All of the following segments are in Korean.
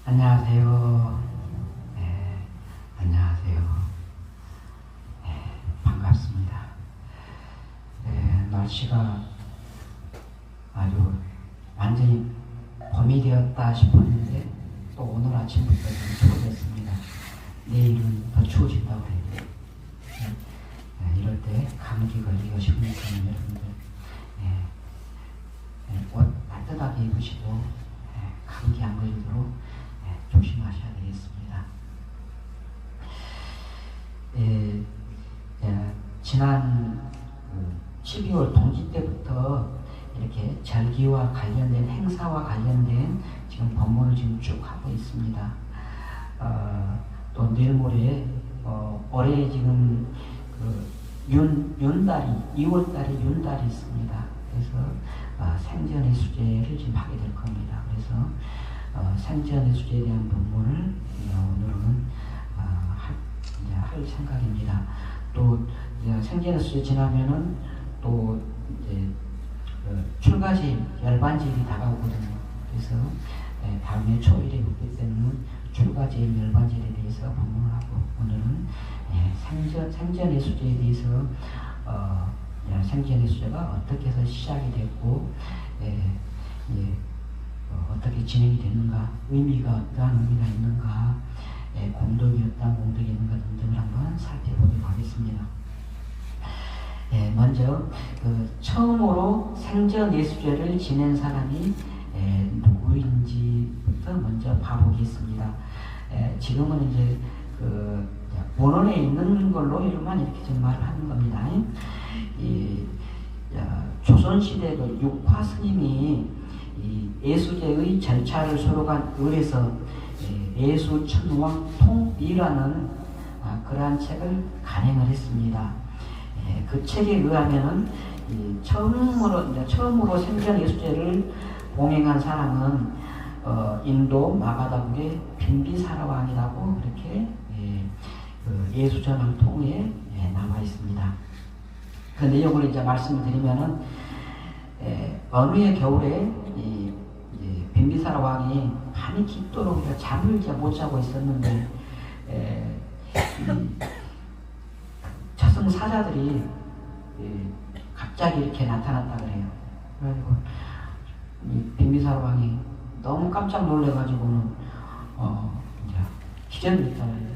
안녕하세요. 네, 안녕하세요. 네, 반갑습니다. 네, 날씨가 아주 완전히 봄이 되었다 싶었는데 또 오늘 아침부터 좀 추워졌습니다. 내일은 더 추워진다고 그래요. 네, 이럴 때 감기 걸리기 쉽으니까 여러분들 옷 따뜻하게 입으시고 감기 안 걸리도록 조심하셔야 되겠습니다. 지난 12월 동지 때부터 이렇게 절기와 관련된 행사와 관련된 지금 법문을 지금 쭉 하고 있습니다. 또 내일 모레 올해 지금 윤달이 2월달에 윤달이 있습니다. 그래서 생전의 수제를 지금 하게 될 겁니다. 그래서 생전의 수제에 대한 본문을 오늘은 할 생각입니다. 또 생전의 수제 지나면은 또 이제 출가제일 열반제일이 다가오거든요. 그래서 다음에 초일에 있기 때문에 출가제일 열반제일에 대해서 본문을 하고 오늘은 생전의 수제에 대해서 생전의 수제가 어떻게 해서 시작이 됐고 어떻게 진행이 됐는가, 의미가 어떠한 의미가 있는가, 공덕이 어떠한 공덕이 있는가 등등을 한번 살펴보도록 하겠습니다. 먼저 처음으로 생전예수제를 지낸 사람이 누구인지부터 먼저 봐보겠습니다. 지금은 이제 원원에 있는 걸로 이만 이렇게 좀 말을 하는 겁니다. 조선시대 육화 스님이 예수제의 절차를 수록한 을에서 예수천왕통이라는 그러한 책을 간행을 했습니다. 그 책에 의하면은 처음으로 생전 예수제를 봉행한 사람은 인도 마가다국의 빈비사라 왕이라고 그렇게 예수천왕통에 남아 있습니다. 그 내용을 이제 말씀을 드리면은 어느 해 겨울에 빈비사라 왕이 밤이 깊도록 잠을 이제 못 자고 있었는데 저승 사자들이 갑자기 이렇게 나타났다 그래요. 그래가지고 빈비사라 왕이 너무 깜짝 놀래가지고는 이제 기절을 했잖아요.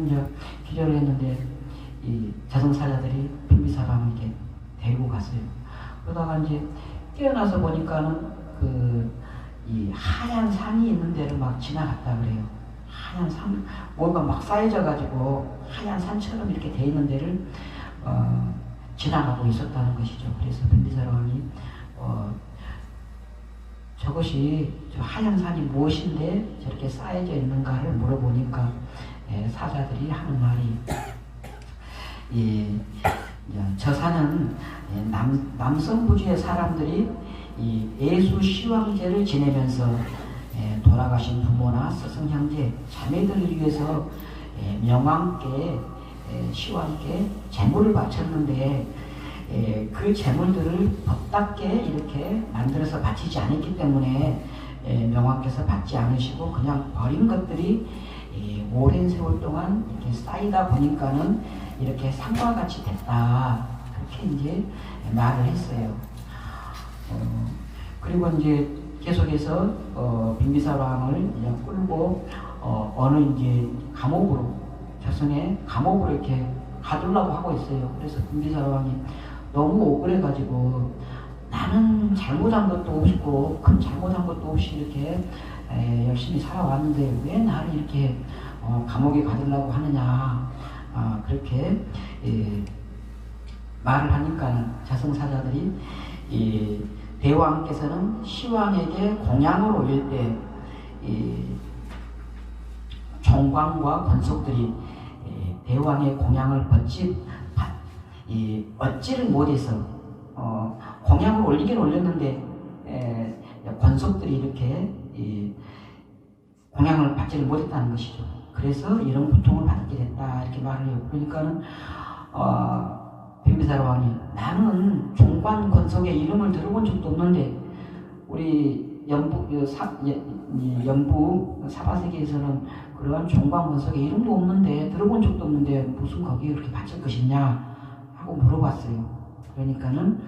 이제 기절을 했는데 이 저승 사자들이 빈비사라 왕을 이렇게 데리고 갔어요. 그러다가 이제 깨어나서 보니까는 이 하얀 산이 있는 데를 막 지나갔다 그래요. 하얀 산, 뭐가 막 쌓여져가지고 하얀 산처럼 이렇게 돼 있는 데를 지나가고 있었다는 것이죠. 그래서 빈비사라 왕이 저것이 저 하얀 산이 무엇인데 저렇게 쌓여져 있는가를 물어보니까 사자들이 하는 말이 저 산은 남성부주의 사람들이 이 예수 시황제를 지내면서 돌아가신 부모나 스승 형제 자매들을 위해서 명왕께 시황께 제물을 바쳤는데 그 제물들을 법답게 이렇게 만들어서 바치지 않았기 때문에 명왕께서 받지 않으시고 그냥 버린 것들이 오랜 세월 동안 이렇게 쌓이다 보니까는 이렇게 산과 같이 됐다. 그렇게 이제 말을 했어요. 그리고 이제 계속해서 빈비사라 왕을 끌고 어느 이제 감옥으로 자선의 감옥으로 이렇게 가두려고 하고 있어요. 그래서 빈비사라 왕이 너무 억울해가지고 나는 잘못한 것도 없고 큰 잘못한 것도 없이 이렇게 열심히 살아왔는데 왜 나를 이렇게 감옥에 가두려고 하느냐 그렇게 말을 하니까 자승사자들이 대왕께서는 시왕에게 공양을 올릴 때 총광과 권속들이 대왕의 공양을 얻지를 못해서 공양을 올리긴 올렸는데 권속들이 이렇게 공양을 받지를 못했다는 것이죠. 그래서 이런 고통을 받게 됐다 이렇게 말을 해요. 그러니까는 빈비사라 왕이 나는 종관 권속의 이름을 들어본 적도 없는데 우리 이 연부 사바세계에서는 그러한 종광문석에 이름도 없는데 들어본 적도 없는데 무슨 거기에 그렇게 바칠 것이냐 하고 물어봤어요. 그러니까는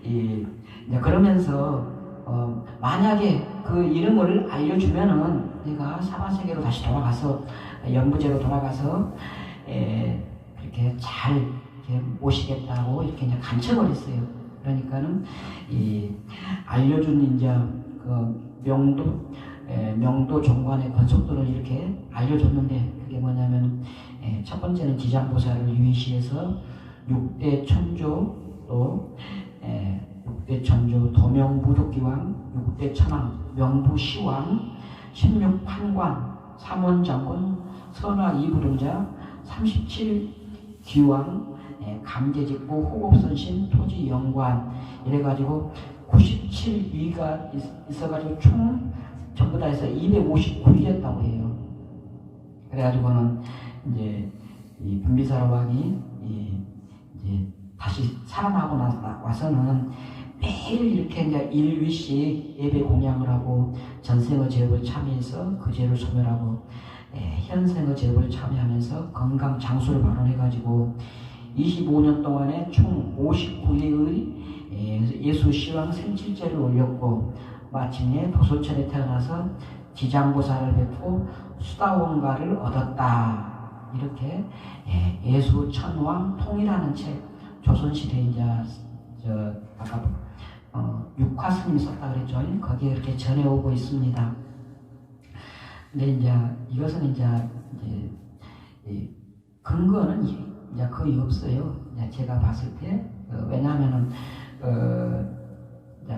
이제 그러면서 만약에 그 이름을 알려주면은 내가 사바세계로 다시 돌아가서 연부제로 돌아가서 이렇게 잘 이렇게 모시겠다고 이렇게 이제 간청을 했어요. 그러니까는 알려준 이제 그 명도 종관의 권속도를 이렇게 알려줬는데 그게 뭐냐면 첫 번째는 지장보살을 유의시해서 6대 천조 또 6대 천조 도명부득기왕 6대 천왕 명부시왕 16판관 3원장군 선화 이부름자 37귀왕 감제직부 호곡선신 토지영관 이래가지고 97위가 있어가지고 총 전부 다 해서 259위였다고 해요. 그래가지고는 이제 이 분비사라 왕이 이제 다시 살아나고 와서는 매일 이렇게 이제 1위씩 예배 공양을 하고 전생의 제업을 참여해서 그 죄를 소멸하고 현생의 제업을 참여하면서 건강 장수를 발언해가지고 25년 동안에 총 59위의 예수 시왕 생칠제를 올렸고 마침내 도솔천에 태어나서 지장보살을 뵙고 수다원가를 얻었다. 이렇게 예수 천왕 통이라는 책 조선시대 이제 아까 육화스님이 썼다 그랬죠. 거기에 이렇게 전해오고 있습니다. 근데 이제 이것은 이제 근거는 이제 거의 없어요. 이제 제가 봤을 때 왜냐하면은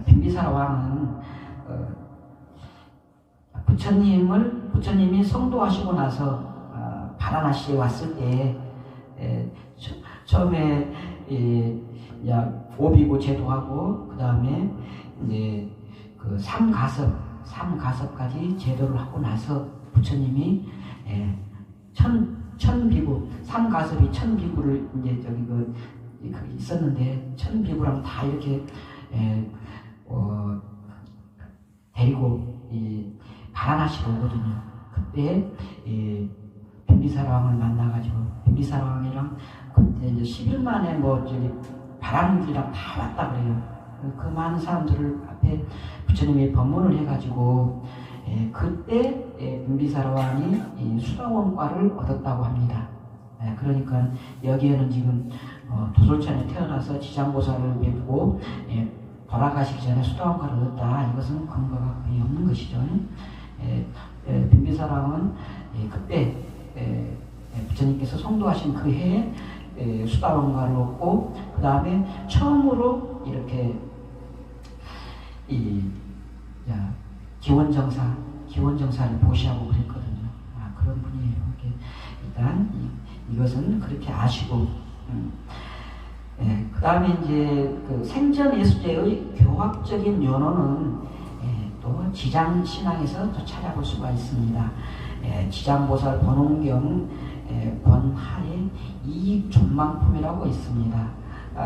빈비사라 왕은 부처님이 성도하시고 나서 바라나시에 왔을 때 처음에 오비고 제도하고 그 다음에 이제 그 삼가섭까지 제도를 하고 나서 부처님이 천비구 삼가섭이 천비구를 이제 저기 그 있었는데 천비구랑 다 이렇게 데리고 바라나시로 오거든요. 그때 빈비사라 왕을 만나가지고 빈비사라 왕이랑 그때 이제 10일 만에 뭐 저기 바람길이랑 다 왔다 그래요. 그 많은 사람들을 앞에 부처님이 법문을 해가지고 그때 빈비사라 왕이 수다원과를 얻었다고 합니다. 그러니까 여기에는 지금 도솔천에 태어나서 지장보살을 뵙고 돌아가시기 전에 수다원과를 얻었다. 이것은 근거가 거의 없는 것이죠. 빈비사라 왕은 그때 부처님께서 성도하신 그 해에 수다원과를 얻고 그 다음에 처음으로 이렇게 기원정사를 보시하고 그랬거든요. 그런 분이에요. 일단 이것은 그렇게 아시고 그 다음에 이제 그 생전 예수제의 교학적인 연원은 또 지장신앙에서 또 찾아볼 수가 있습니다. 지장보살 번원경 권하의 이익존망품이라고 있습니다.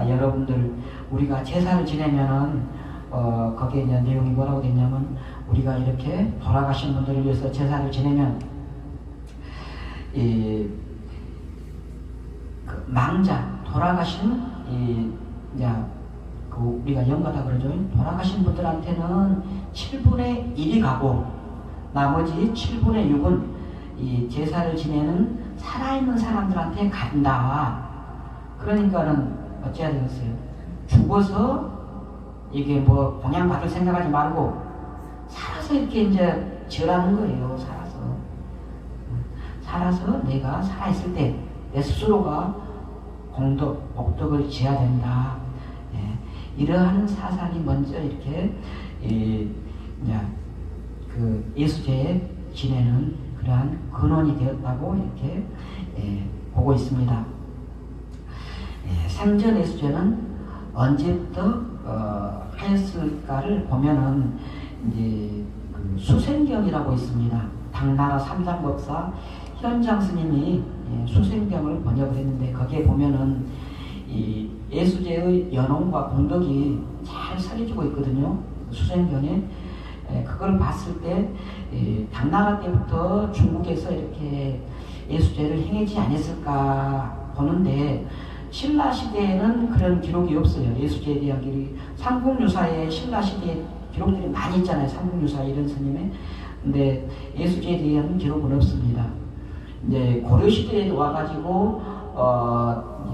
여러분들 우리가 제사를 지내면은 거기에 이제 내용이 뭐라고 되냐면 우리가 이렇게 돌아가신 분들을 위해서 제사를 지내면 그 망자 돌아가신 그 우리가 영가다 그러죠. 돌아가신 분들한테는 7분의 1이 가고 나머지 7분의 6은 이 제사를 지내는 살아있는 사람들한테 간다. 그러니까는 어찌해야 되겠어요? 죽어서 이게 뭐 공양 받을 생각하지 말고 살아서 이렇게 이제 지으라는 거예요. 살아서 내가 살아있을 때 내 스스로가 공덕, 복덕을 지어야 된다. 이러한 사상이 먼저 이렇게 그 예수제에 지내는 그러한 근원이 되었다고 이렇게 보고 있습니다. 생전 예수제는 언제부터 했을까를 보면은 이제 그 수생경이라고 있습니다. 당나라 삼상법사 현장 스님이 수생경을 번역을 했는데 거기에 보면은 이 예수제의 연원과 공덕이 잘 살려지고 있거든요. 수생경에 그걸 봤을 때 당나라 때부터 중국에서 이렇게 예수제를 행하지 않았을까 보는데 신라 시대에는 그런 기록이 없어요. 예수제에 대한 기록이. 삼국유사에 신라 시대에 기록들이 많이 있잖아요. 삼국유사 이런 스님의. 근데 예수제에 대한 기록은 없습니다. 이제 고려 시대에 와가지고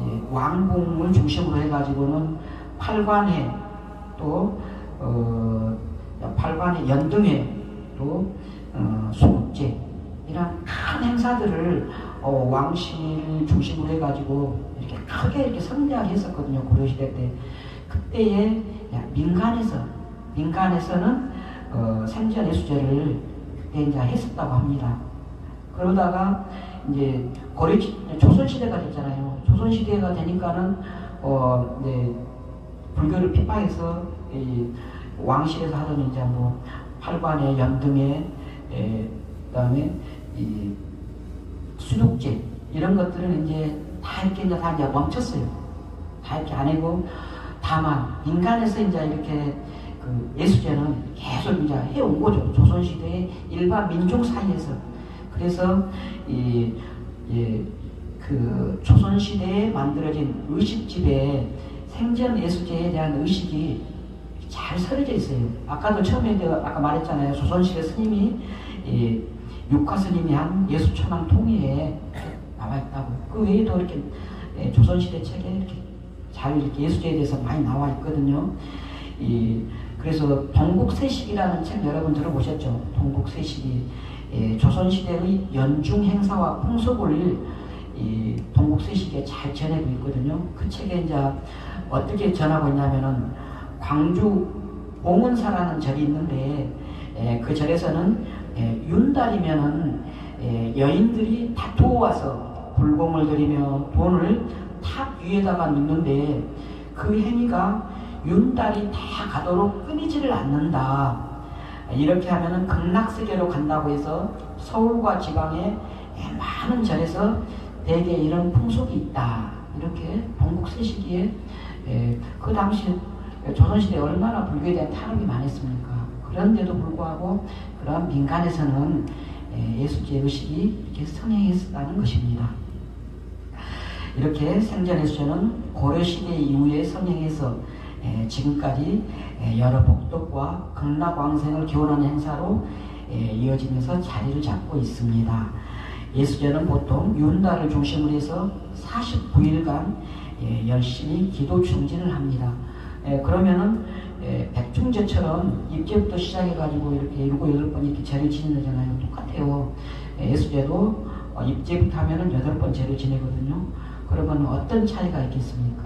이제 왕궁을 중심으로 해가지고는 팔관회 또 팔관회 연등회 또 수국제 이런 큰 행사들을 왕실을 중심으로 해가지고 이렇게 크게 이렇게 성대하게 했었거든요. 고려시대 때. 그때에 민간에서는 생전 예수제를 그때 이제 했었다고 합니다. 그러다가 이제 조선시대가 됐잖아요. 조선시대가 되니까는 이제 불교를 핍박해서 왕실에서 하던 이제 뭐 팔관에 연등에 그다음에 이 수독제 이런 것들은 이제 다 이렇게 멈췄어요. 다 이렇게 안 하고 다만 민간에서 이제 이렇게 그 예수제는 계속 이제 해온 거죠. 조선시대의 일반 민족 사이에서. 그래서 그 조선시대에 만들어진 의식집에 생전 예수제에 대한 의식이 잘 서려져 있어요. 아까도 처음에 아까 말했잖아요. 조선시대 스님이 육화 스님이 한 예수천왕 통의에 나와 있다고. 그 외에도 이렇게 조선시대 책에 이렇게 잘 이렇게 예수제에 대해서 많이 나와 있거든요. 그래서 동국세식이라는 책 여러분 들어보셨죠? 동국세식이 조선시대의 연중 행사와 풍속을 동국세식에 잘 전하고 있거든요. 그 책에 이제 어떻게 전하고 있냐면은 광주 봉은사라는 절이 있는데 그 절에서는 윤달이면은 여인들이 다 도와서 불공을 들이며 돈을 탑 위에다가 놓는데 그 행위가 윤달이 다 가도록 끊이지를 않는다. 이렇게 하면은 극락세계로 간다고 해서 서울과 지방에 많은 절에서 대개 이런 풍속이 있다. 이렇게 동국세시기에 그 당시 조선시대에 얼마나 불교에 대한 탄압이 많았습니까? 그런데도 불구하고 그런 민간에서는 예수제 의식이 이렇게 성행했었다는 것입니다. 이렇게 생전 예수제는 고려시대 이후에 성행해서 지금까지 여러 복덕과 극락왕생을 기원하는 행사로 이어지면서 자리를 잡고 있습니다. 예수제는 보통 윤달을 중심으로 해서 49일간 열심히 기도 충진을 합니다. 그러면은 백중제처럼 입제부터 시작해가지고 이렇게 7, 8번 이렇게 제를 지내잖아요. 똑같아요. 예수제도 입제부터 하면은 8번 제를 지내거든요. 그러면 어떤 차이가 있겠습니까?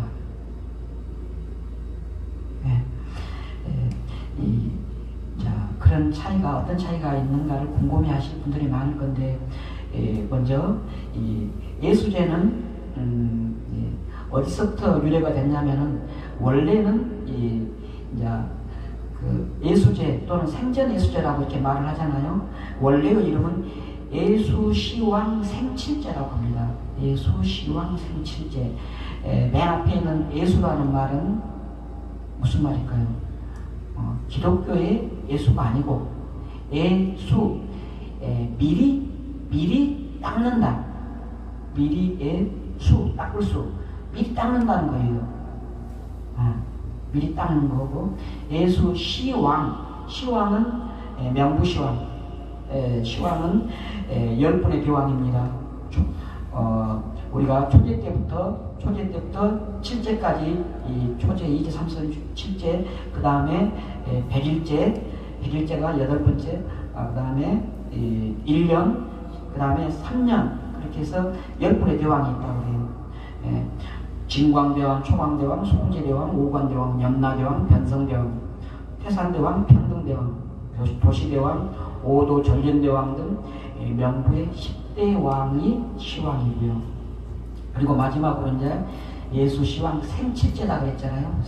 그런 차이가 어떤 차이가 있는가를 궁금해하실 분들이 많을 건데 먼저 예수제는 어디서부터 유래가 됐냐면은 원래는 그 예수제 또는 생전 예수제라고 이렇게 말을 하잖아요. 원래의 이름은 예수시왕 생칠제라고 합니다. 예수시왕 생칠제. 맨 앞에 있는 예수라는 말은 무슨 말일까요? 기독교의 예수가 아니고 예수, 미리 닦는다. 미리의 수, 닦을 수. 미리 닦는다는 거예요. 미리 닦는 거고 예수 시왕, 시왕은 명부시왕, 시왕은 10분의 교황입니다. 우리가 초제 때부터 7제까지 초제, 2제, 3제, 7제, 그 다음에 100일제가 8번째, 그 다음에 1년, 그 다음에 3년, 그렇게 해서 10분의 대왕이 있다고 해요. 진광대왕, 초광대왕, 송제대왕, 오관대왕, 염라대왕, 변성대왕, 태산대왕, 평등대왕, 도시대왕, 오도 전륜대왕 등 명부의 10대 왕이 시왕이고요. 그리고 마지막으로 이제 예수시왕 생칠제라고 했잖아요.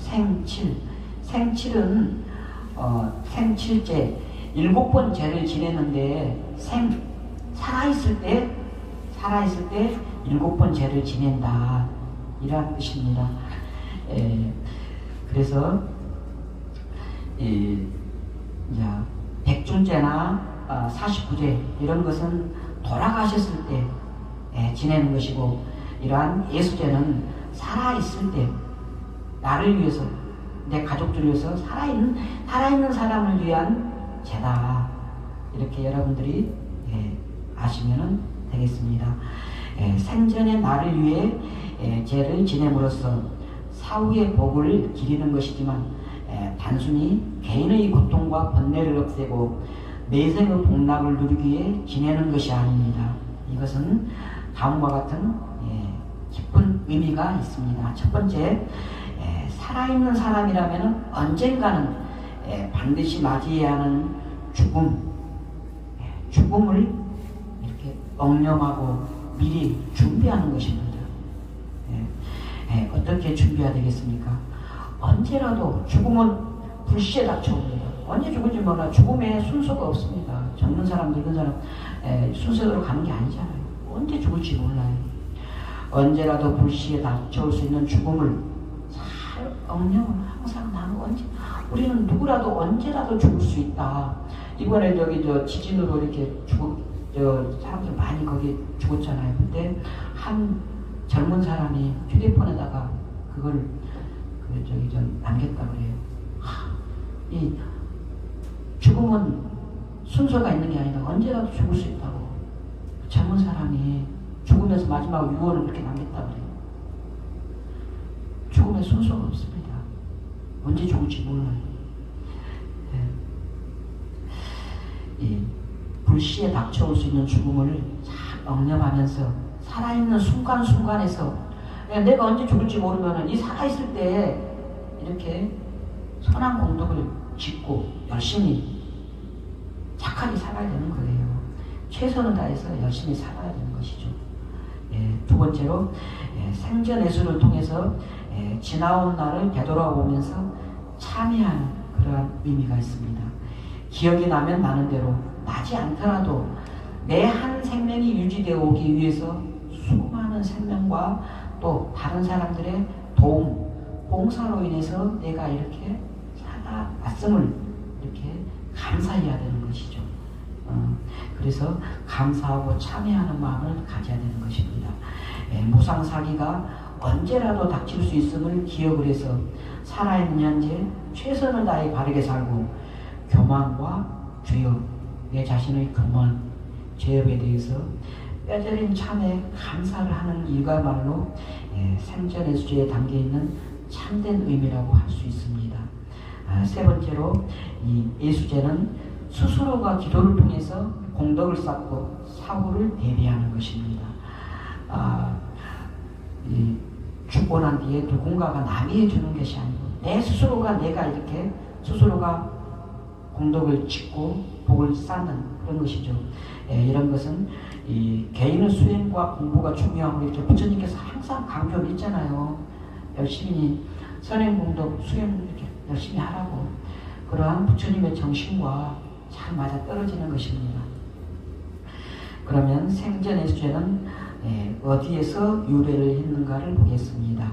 생칠은 생칠제 7번 제를 지내는데 살아있을 때 7번 제를 지낸다. 이런 뜻입니다. 그래서 백중제나 49제 이런 것은 돌아가셨을 때 지내는 것이고, 이러한 예수제는 살아있을 때 나를 위해서, 내 가족들을 위해서 살아있는 사람을 위한 제다. 이렇게 여러분들이 아시면 되겠습니다. 생전에 나를 위해 죄를 지냄으로써 사후의 복을 기리는 것이지만, 단순히 개인의 고통과 번뇌를 없애고 내생의 복락을 누리기 위해 지내는 것이 아닙니다. 이것은 다음과 같은 깊은 의미가 있습니다. 첫 번째, 살아있는 사람이라면 언젠가는 반드시 맞이해야 하는 죽음을 이렇게 억념하고 미리 준비하는 것입니다. 어떻게 준비해야 되겠습니까? 언제라도 죽음은 불시에 닥쳐옵니다. 언제 죽을지 몰라. 죽음에 순서가 없습니다. 젊은 사람, 늙은 사람 순서대로 가는 게 아니잖아요. 언제 죽을지 몰라요. 언제라도 불시에 닥쳐올 수 있는 죽음을 잘 억념을 항상 우리는 누구라도 언제라도 죽을 수 있다. 이번에 지진으로 이렇게 사람들 많이 거기 죽었잖아요. 그때 한 젊은 사람이 휴대폰에다가 그걸 남겼다 그래요. 이 죽음은 순서가 있는 게 아니라 언제라도 죽을 수 있다고. 젊은 사람이 죽으면서 마지막 유언을 그렇게 남겼다 그래요. 죽음의 순서가 없습니다. 언제 죽을지 몰라요. 불시에 닥쳐올 수 있는 죽음을 잘 억념하면서 살아있는 순간순간에서 내가 언제 죽을지 모르면 이 살아있을 때 이렇게 선한 공덕을 짓고 열심히 착하게 살아야 되는 거예요. 최선을 다해서 열심히 살아야 되는 것이죠. 두 번째로 생전 예수를 통해서 지나온 날을 되돌아보면서 참여하는 그러한 의미가 있습니다. 기억이 나면 나는 대로, 나지 않더라도 내 한 생명이 유지되어 오기 위해서 수많은 생명과 또 다른 사람들의 도움, 봉사로 인해서 내가 이렇게 살아왔음을 이렇게 감사해야 되는 것이죠. 그래서 감사하고 참여하는 마음을 가져야 되는 것입니다. 무상사기가 언제라도 닥칠 수 있음을 기억을 해서 살아있는 현재 최선을 다해 바르게 살고, 교만과 죄업, 내 자신의 교만, 죄업에 대해서 뼈저린 참에 감사를 하는 일과말로 생전 예수제에 담겨있는 참된 의미라고 할 수 있습니다. 세 번째로 이 예수제는 스스로가 기도를 통해서 공덕을 쌓고 사후를 대비하는 것입니다. 죽고 난 뒤에 누군가가 남이 해주는 것이 아니고 내 스스로가 스스로가 공덕을 짓고 복을 쌓는 그런 것이죠. 이런 것은 이 개인의 수행과 공부가 중요하고 이렇게 부처님께서 항상 강조를 했잖아요. 열심히 선행공덕 수행 이렇게 열심히 하라고. 그러한 부처님의 정신과 잘 맞아 떨어지는 것입니다. 그러면 생전 예수제는 어디에서 유래를 했는가를 보겠습니다.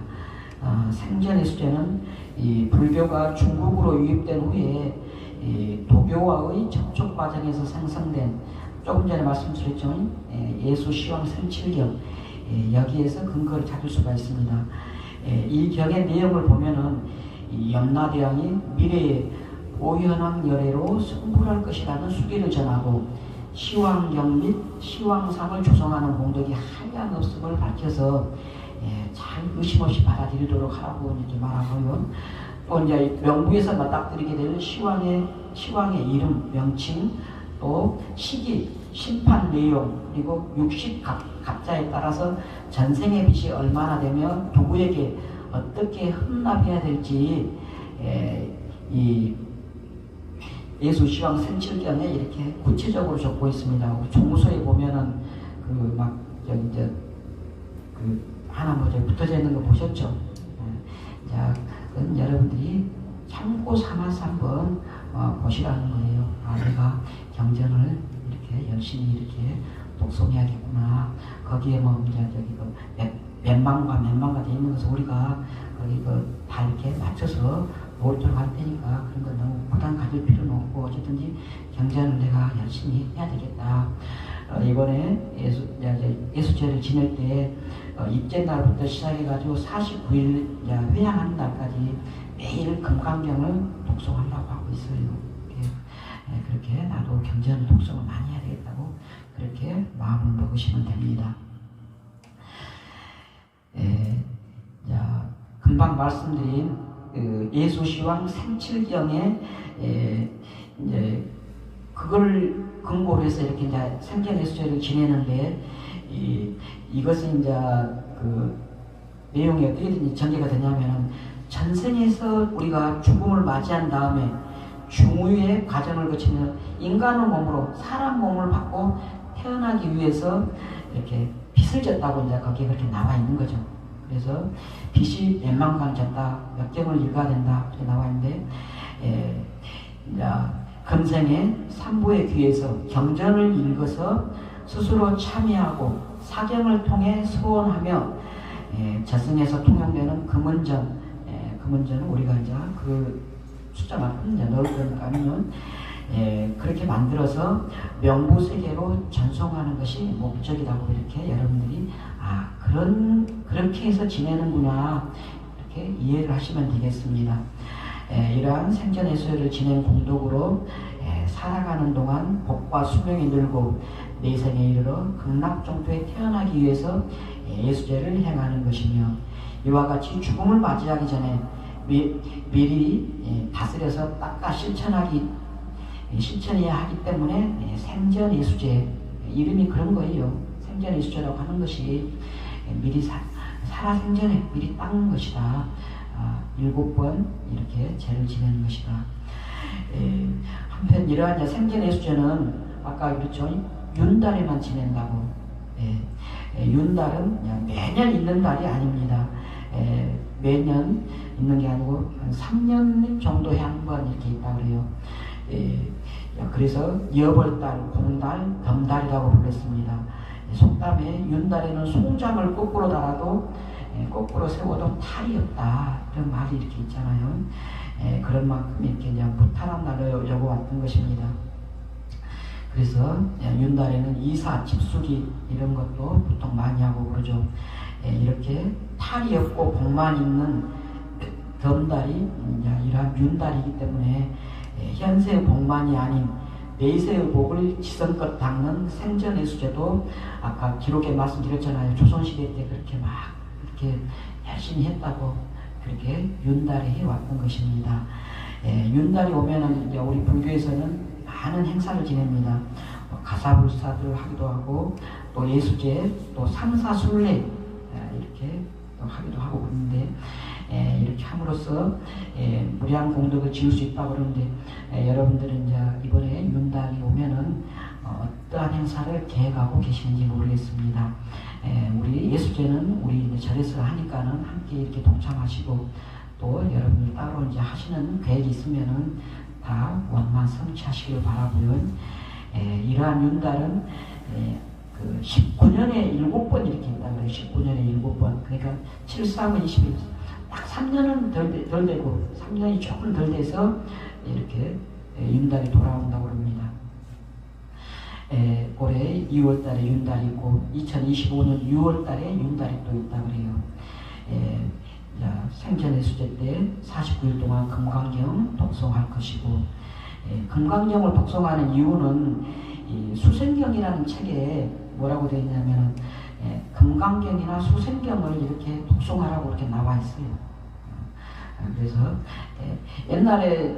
생전 예수제는 이 불교가 중국으로 유입된 후에 이 도교와의 접촉 과정에서 생성된, 조금 전에 말씀드렸죠, 예수 시황 생칠경, 여기에서 근거를 찾을 수가 있습니다. 이 경의 내용을 보면은 이 염라대왕이 미래에 오현왕 열애로 승불할 것이라는 수기를 전하고, 시황경 및 시황상을 조성하는 공덕이 한량없음을 밝혀서 잘 의심 없이 받아들이도록 하라고 이제 말하고요. 또 이제 명부에서 맞닥뜨리게 되는 시황의 이름, 명칭, 또 시기, 심판 내용, 그리고 60갑자에 따라서 전생의 빚이 얼마나 되면 누구에게 어떻게 헌납해야 될지 이 예수 시황 생칠경에 이렇게 구체적으로 적고 있습니다. 종소에 보면은 하나 붙어져 있는 거 보셨죠? 자, 그건 여러분들이 참고 삼아서 한번 보시라는 거예요. 내가 경전을 이렇게 열심히 이렇게 독송해야겠구나. 거기에 몇 만과 돼 있는 것을 우리가 거기 다 이렇게 맞춰서 오른쪽으로 갈 테니까 그런 거 너무 부담 가질 필요는 없고 어쨌든지 경전을 내가 열심히 해야 되겠다. 이번에 예수제를 지낼 때 입제 날부터 시작해가지고 49일 회향하는 날까지 매일 금강경을 독송하려고 하고 있어요. 그렇게 나도 경전 독송을 많이 해야 되겠다고 그렇게 마음을 먹으시면 됩니다. 금방 말씀드린 예수시황 생칠경에 이제 그걸 근거로 해서 이렇게 이제 생전예수제를 지내는데 이것은 이제 그 내용이 어떻게 전개가 되냐면은 전생에서 우리가 죽음을 맞이한 다음에 중후의 과정을 거치며 인간의 몸으로 사람 몸을 받고 태어나기 위해서 이렇게 빚을 졌다고 이제 거기에 그렇게 나와 있는 거죠. 그래서 빚이 몇만간 졌다, 몇 경을 읽어야 된다 이렇게 나와 있는데 이제 금생에 산부의 귀에서 경전을 읽어서 스스로 참여하고 사경을 통해 소원하며 저승에서 통용되는 금은전, 금은전은 우리가 이제 그 숫자만큼 이제 넣을 거니까는 그렇게 만들어서 명부세계로 전송하는 것이 목적이라고 이렇게 여러분들이 그렇게 해서 지내는구나 이렇게 이해를 하시면 되겠습니다. 이러한 생전예수제를 지낸 공덕으로 살아가는 동안 복과 수명이 늘고 내생에 이르러 극락정토에 태어나기 위해서 예수제를 행하는 것이며 이와 같이 죽음을 맞이하기 전에 미리 다스려서 닦아 실천해야 하기 때문에 생전예수제 이름이 그런 거예요. 생전예수제라고 하는 것이 미리 살아생전에 미리 닦는 것이다. 7번 이렇게 제를 지내는 것이다. 한편 이러한 생전예수제는 아까 그랬죠. 윤달에만 지낸다고. 윤달은 매년 있는 달이 아닙니다. 매년 있는 게 아니고 한 3년 정도에 한 번 이렇게 있다 그래요. 그래서 여벌달, 공달, 덤달이라고 불렀습니다. 속담에 윤달에는 송장을 거꾸로 달아도 거꾸로 세워도 탈이 없다 이런 말이 이렇게 있잖아요. 그런 만큼 이렇게 그냥 무탈한 날을 여고왔던 것입니다. 그래서 윤달에는 이사, 집수리 이런 것도 보통 많이 하고 그러죠. 이렇게 탈이 없고 복만 있는 덤달이 이러한 윤달이기 때문에 현세의 복만이 아닌 내세의 복을 지성껏 닦는 생전예수제도 아까 기록에 말씀드렸잖아요. 조선시대 때 그렇게 막 이렇게 열심히 했다고 그렇게 윤달에 해왔던 것입니다. 윤달이 오면은 이제 우리 불교에서는 많은 행사를 지냅니다. 가사불사를 하기도 하고 또 예수제 또 삼사순례 이렇게 또 하기도 하고 그러는데 이렇게 함으로써 무량 공덕을 지을 수 있다고 그러는데 여러분들은 이제 이번에 윤달이 오면은 어떠한 행사를 계획하고 계시는지 모르겠습니다. 우리 예수제는 우리 이제 절에서 하니까는 함께 이렇게 동참하시고 또 여러분들 따로 이제 하시는 계획이 있으면은 다 원만 성취하시길 바라고요. 이러한 윤달은 그 19년에 7번 이렇게 있다 그래요. 19년에 7번. 그러니까 7, 3은 21. 딱 3년은 덜 되고 3년이 조금 덜 돼서 이렇게 윤달이 돌아온다고 합니다. 올해 2월달에 윤달이 있고 2025년 6월달에 윤달이 또 있다 그래요. 생전예수제 때 49일 동안 금강경 독송할 것이고 금강경을 독송하는 이유는 이 수생경이라는 책에 뭐라고 되어 있냐면 금강경이나 수생경을 이렇게 독송하라고 이렇게 나와 있어요. 그래서 옛날에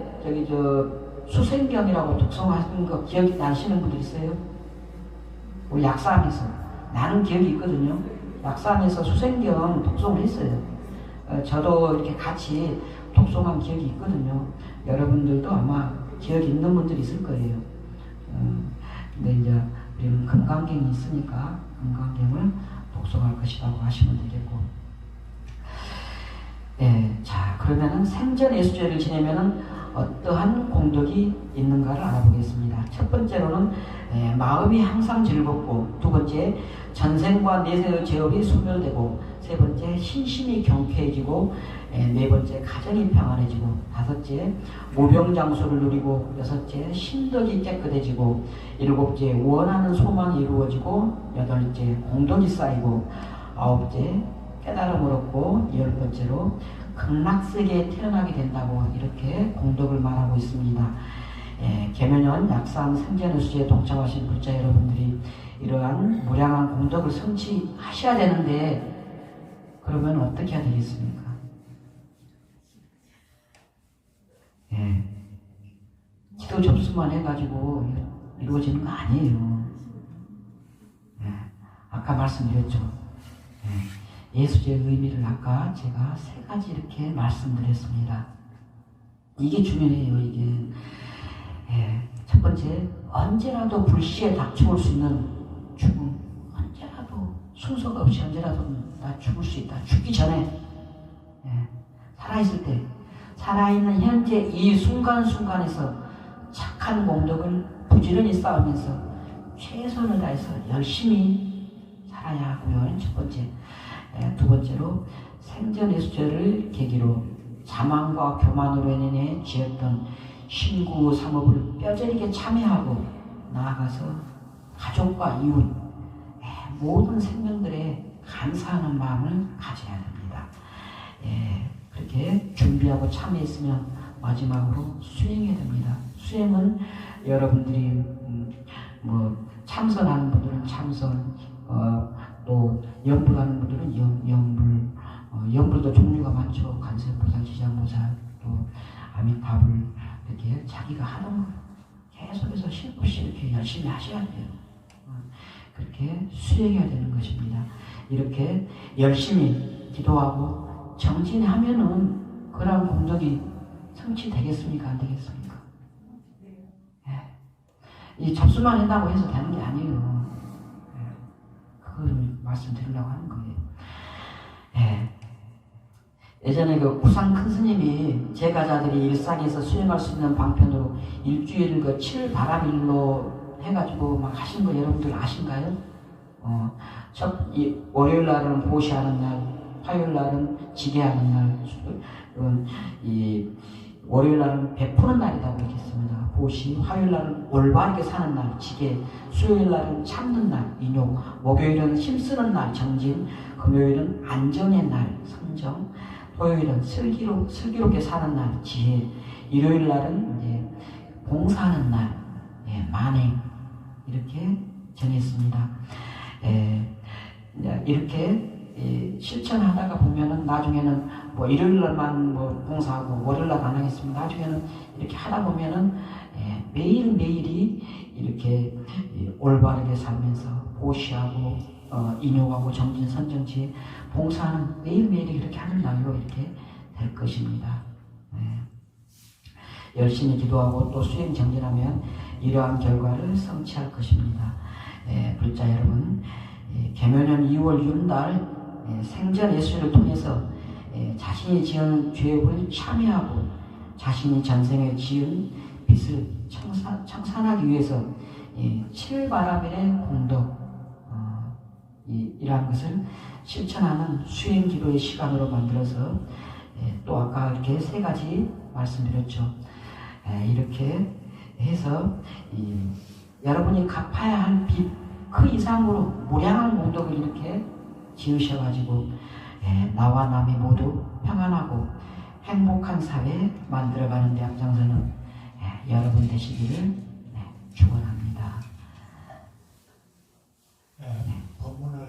수생경이라고 독송하시는 거 기억이 나시는 분들 있어요? 우리 약사함에서 나는 기억이 있거든요. 약사함에서 수생경 독송을 했어요. 저도 이렇게 같이 독송한 기억이 있거든요. 여러분들도 아마 기억이 있는 분들이 있을 거예요. 근데 이제 우리는 금강경이 있으니까 금강경을 독송할 것이라고 하시면 되겠고. 자, 그러면은 생전예수제를 지내면은 어떠한 공덕이 있는가를 알아보겠습니다. 첫 번째로는 마음이 항상 즐겁고, 두 번째 전생과 내세의 죄업이 소멸되고, 세 번째 신심이 경쾌해지고, 네 번째 가정이 평안해지고, 다섯째 무병장수를 누리고, 여섯째 신덕이 깨끗해지고, 일곱째 원하는 소망이 이루어지고, 여덟째 공덕이 쌓이고, 아홉째 깨달음을 얻고, 열 번째로 극락세계에 태어나게 된다고 이렇게 공덕을 말하고 있습니다. 계면연 약산 생전의수제에 동참하신 불자 여러분들이 이러한 무량한 공덕을 성취하셔야 되는데, 그러면 어떻게 해야 되겠습니까? 기도 접수만 해가지고 이루어지는 거 아니에요. 아까 말씀드렸죠. 예수제의 의미를 아까 제가 세 가지 이렇게 말씀드렸습니다. 이게 중요해요. 이게 첫 번째, 언제라도 불시에 닥쳐올 수 있는 죽음. 언제라도 순서가 없이 언제라도 나 죽을 수 있다. 죽기 전에, 살아있을 때, 살아있는 현재 이 순간순간에서 착한 공덕을 부지런히 쌓으면서 최선을 다해서 열심히 살아야 하고요. 첫 번째. 두 번째로 생전예수제를 계기로 자만과 교만으로 인해 지었던 신구 삼업을 뼈저리게 참회하고, 나아가서 가족과 이웃, 모든 생명들의 감사하는 마음을 가져야 됩니다. 그렇게 준비하고 참회했으면 마지막으로 수행해야 됩니다. 수행은 여러분들이 참선하는 분들은 참선, 또 염불하는 분들은 염불, 염불도 종류가 많죠. 간세보살, 지장보살, 또 아미타불, 이렇게 자기가 하는 거 계속해서 쉼없이 이렇게 열심히 하셔야 돼요. 그렇게 수행해야 되는 것입니다. 이렇게 열심히 기도하고 정진하면은 그런 공덕이 성취되겠습니까? 안 되겠습니까? 이 접수만 한다고 해서 되는 게 아니에요. 그걸 말씀드리려고 하는 거예요. 예전에 그 구상 큰 스님이 제가자들이 일상에서 수행할 수 있는 방편으로 일주일 그 7바람일로 해가지고 막 하신 거 여러분들 아신가요? 월요일 날은 보시하는 날, 화요일 날은 지게하는 날, 월요일 날은 베푸는 날이라고 이렇게 씁니다. 보시, 화요일 날은 올바르게 사는 날, 지게, 수요일 날은 참는 날, 인욕, 목요일은 힘쓰는 날, 정진, 금요일은 안정의 날, 성정, 토요일은 슬기롭게 사는 날, 지혜, 일요일 날은 이제 봉사하는 날, 만행, 이렇게 정했습니다. 이렇게 실천하다가 보면은 나중에는 뭐 일요일 날만 뭐 봉사하고 월요일 날 안 하겠습니다. 나중에는 이렇게 하다 보면은 매일매일이 이렇게 올바르게 살면서 보시하고 인욕하고 정진, 선정지, 봉사는 매일매일이 그렇게 하는 날로 이렇게 될 것입니다. 열심히 기도하고 또 수행 정진하면 이러한 결과를 성취할 것입니다. 불자 여러분, 계면연 2월 6일 생전 예수를 통해서 자신이 지은 죄업을 참회하고 자신이 전생에 지은 빚을 청산하기 위해서 7바라밀의 공덕, 이러한 것을 실천하는 수행 기도의 시간으로 만들어서 또 아까 이렇게 세 가지 말씀드렸죠. 이렇게 해서 여러분이 갚아야 할 빚 그 이상으로 무량한 공덕을 이렇게 지으셔가지고 나와 남이 모두 평안하고 행복한 사회 만들어가는 데 앞장서는 여러분 되시기를 축원합니다.